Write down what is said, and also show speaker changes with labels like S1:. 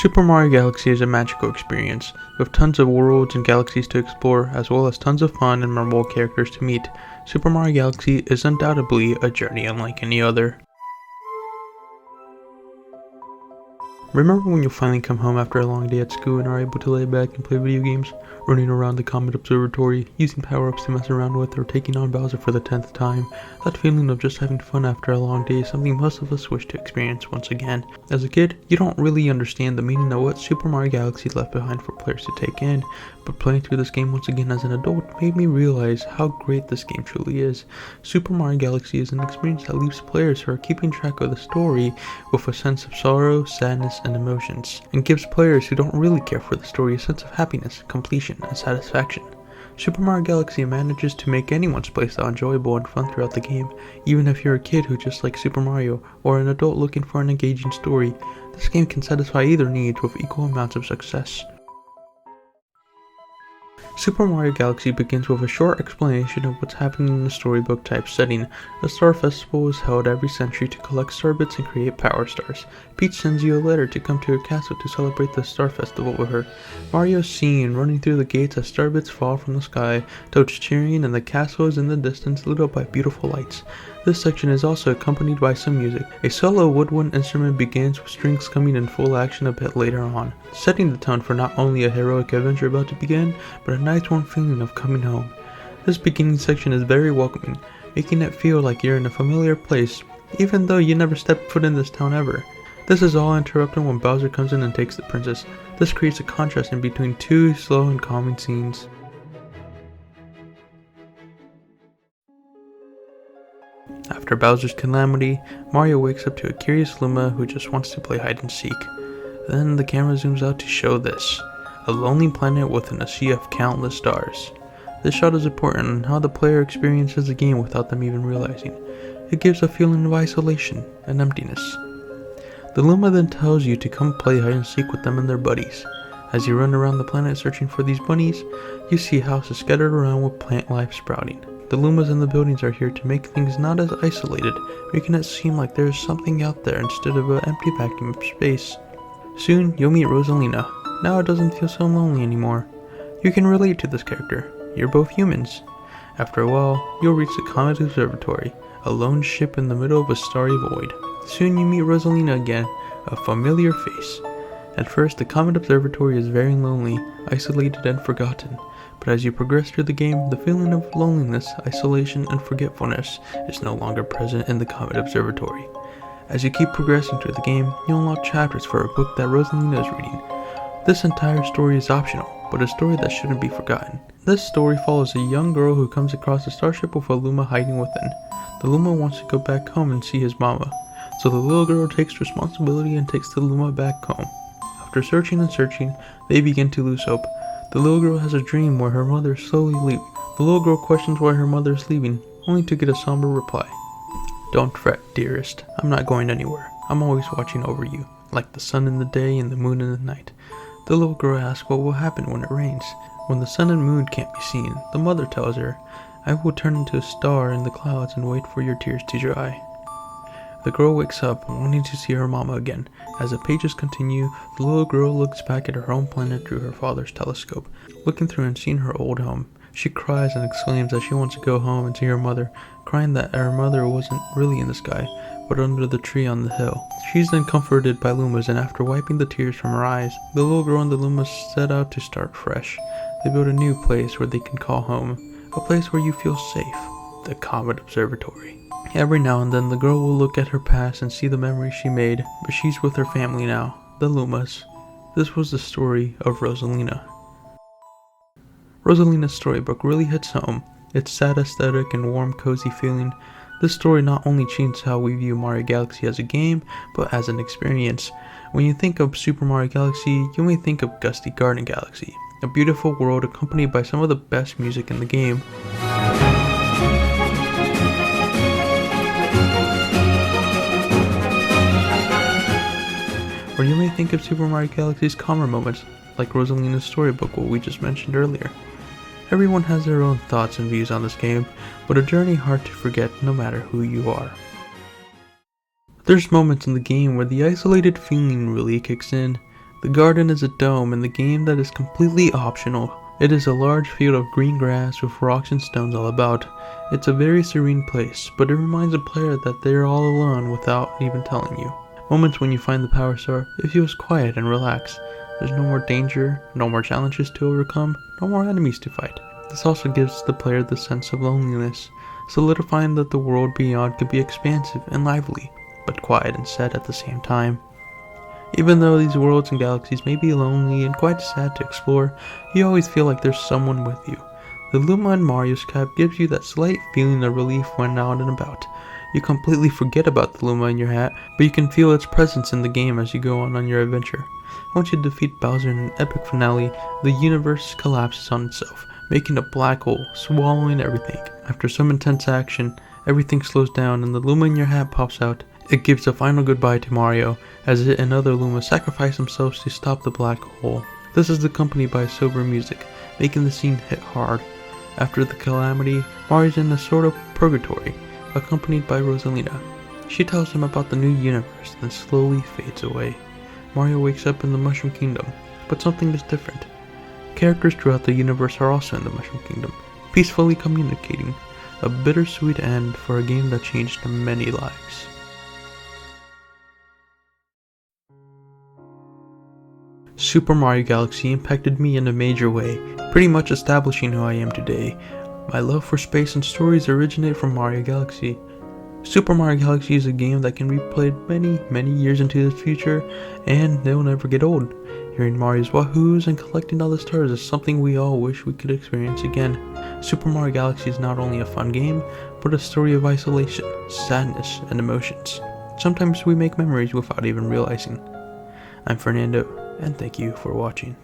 S1: Super Mario Galaxy is a magical experience, with tons of worlds and galaxies to explore, as well as tons of fun and memorable characters to meet. Super Mario Galaxy is undoubtedly a journey unlike any other. Remember when you finally come home after a long day at school and are able to lay back and play video games, running around the Comet Observatory, using power-ups to mess around with, or taking on Bowser for the 10th time? That feeling of just having fun after a long day is something most of us wish to experience once again. As a kid, you don't really understand the meaning of what Super Mario Galaxy left behind for players to take in, but playing through this game once again as an adult made me realize how great this game truly is. Super Mario Galaxy is an experience that leaves players who are keeping track of the story with a sense of sorrow, sadness, and emotions, and gives players who don't really care for the story a sense of happiness, completion, and satisfaction. Super Mario Galaxy manages to make anyone's playstyle enjoyable and fun throughout the game, even if you're a kid who just likes Super Mario, or an adult looking for an engaging story. This game can satisfy either need with equal amounts of success. Super Mario Galaxy begins with a short explanation of what's happening in the storybook type setting. A star festival is held every century to collect star bits and create power stars. Peach sends you a letter to come to her castle to celebrate the star festival with her. Mario is seen running through the gates as star bits fall from the sky, Toad's cheering, and the castle is in the distance lit up by beautiful lights. This section is also accompanied by some music. A solo woodwind instrument begins with strings coming in full action a bit later on, setting the tone for not only a heroic adventure about to begin, but a nice warm feeling of coming home. This beginning section is very welcoming, making it feel like you're in a familiar place, even though you never stepped foot in this town ever. This is all interrupted when Bowser comes in and takes the princess. This creates a contrast in between two slow and calming scenes. After Bowser's calamity, Mario wakes up to a curious Luma who just wants to play hide and seek. Then the camera zooms out to show this, a lonely planet within a sea of countless stars. This shot is important in how the player experiences the game without them even realizing. It gives a feeling of isolation and emptiness. The Luma then tells you to come play hide and seek with them and their buddies. As you run around the planet searching for these bunnies, you see houses scattered around with plant life sprouting. The Lumas in the buildings are here to make things not as isolated, making it seem like there is something out there instead of an empty vacuum of space. Soon, you'll meet Rosalina. Now it doesn't feel so lonely anymore. You can relate to this character. You're both humans. After a while, you'll reach the Comet Observatory, a lone ship in the middle of a starry void. Soon you meet Rosalina again, a familiar face. At first, the Comet Observatory is very lonely, isolated, and forgotten. But as you progress through the game, the feeling of loneliness, isolation, and forgetfulness is no longer present in the Comet Observatory. As you keep progressing through the game, you unlock chapters for a book that Rosalina is reading. This entire story is optional, but a story that shouldn't be forgotten. This story follows a young girl who comes across a starship with a Luma hiding within. The Luma wants to go back home and see his mama, so the little girl takes responsibility and takes the Luma back home. After searching and searching, they begin to lose hope. The little girl has a dream where her mother is slowly leaving. The little girl questions why her mother is leaving, only to get a somber reply. "Don't fret, dearest. I'm not going anywhere. I'm always watching over you, like the sun in the day and the moon in the night." The little girl asks what will happen when it rains. When the sun and moon can't be seen, the mother tells her, "I will turn into a star in the clouds and wait for your tears to dry." The girl wakes up, wanting to see her mama again. As the pages continue, the little girl looks back at her home planet through her father's telescope. Looking through and seeing her old home, she cries and exclaims that she wants to go home and see her mother, crying that her mother wasn't really in the sky, but under the tree on the hill. She's then comforted by Lumas, and after wiping the tears from her eyes, the little girl and the Lumas set out to start fresh. They build a new place where they can call home, a place where you feel safe, the Comet Observatory. Every now and then the girl will look at her past and see the memories she made, but she's with her family now, the Lumas. This was the story of Rosalina. Rosalina's storybook really hits home. Its sad aesthetic and warm, cozy feeling. This story not only changed how we view Mario Galaxy as a game, but as an experience. When you think of Super Mario Galaxy, you may think of Gusty Garden Galaxy, a beautiful world accompanied by some of the best music in the game. Or you may think of Super Mario Galaxy's calmer moments, like Rosalina's storybook, what we just mentioned earlier. Everyone has their own thoughts and views on this game, but a journey hard to forget no matter who you are. There's moments in the game where the isolated feeling really kicks in. The garden is a dome in the game that is completely optional. It is a large field of green grass with rocks and stones all about. It's a very serene place, but it reminds the player that they are all alone without even telling you. Moments when you find the power star, it feels quiet and relaxed. There's no more danger, no more challenges to overcome, no more enemies to fight. This also gives the player the sense of loneliness, solidifying that the world beyond can be expansive and lively, but quiet and sad at the same time. Even though these worlds and galaxies may be lonely and quite sad to explore, you always feel like there's someone with you. The Luma in Mario's cap gives you that slight feeling of relief when out and about. You completely forget about the Luma in your hat, but you can feel its presence in the game as you go on your adventure. Once you defeat Bowser in an epic finale, the universe collapses on itself, making a black hole, swallowing everything. After some intense action, everything slows down and the Luma in your hat pops out. It gives a final goodbye to Mario, as it and other Luma sacrifice themselves to stop the black hole. This is accompanied by sober music, making the scene hit hard. After the calamity, Mario's in a sort of purgatory, accompanied by Rosalina. She tells him about the new universe, then slowly fades away. Mario wakes up in the Mushroom Kingdom, but something is different. Characters throughout the universe are also in the Mushroom Kingdom, peacefully communicating. A bittersweet end for a game that changed many lives. Super Mario Galaxy impacted me in a major way, pretty much establishing who I am today. My love for space and stories originate from Mario Galaxy. Super Mario Galaxy is a game that can be played many years into the future, and they'll never get old. Hearing Mario's wahoos and collecting all the stars is something we all wish we could experience again. Super Mario Galaxy is not only a fun game, but a story of isolation, sadness, and emotions. Sometimes we make memories without even realizing. I'm Fernando, and thank you for watching.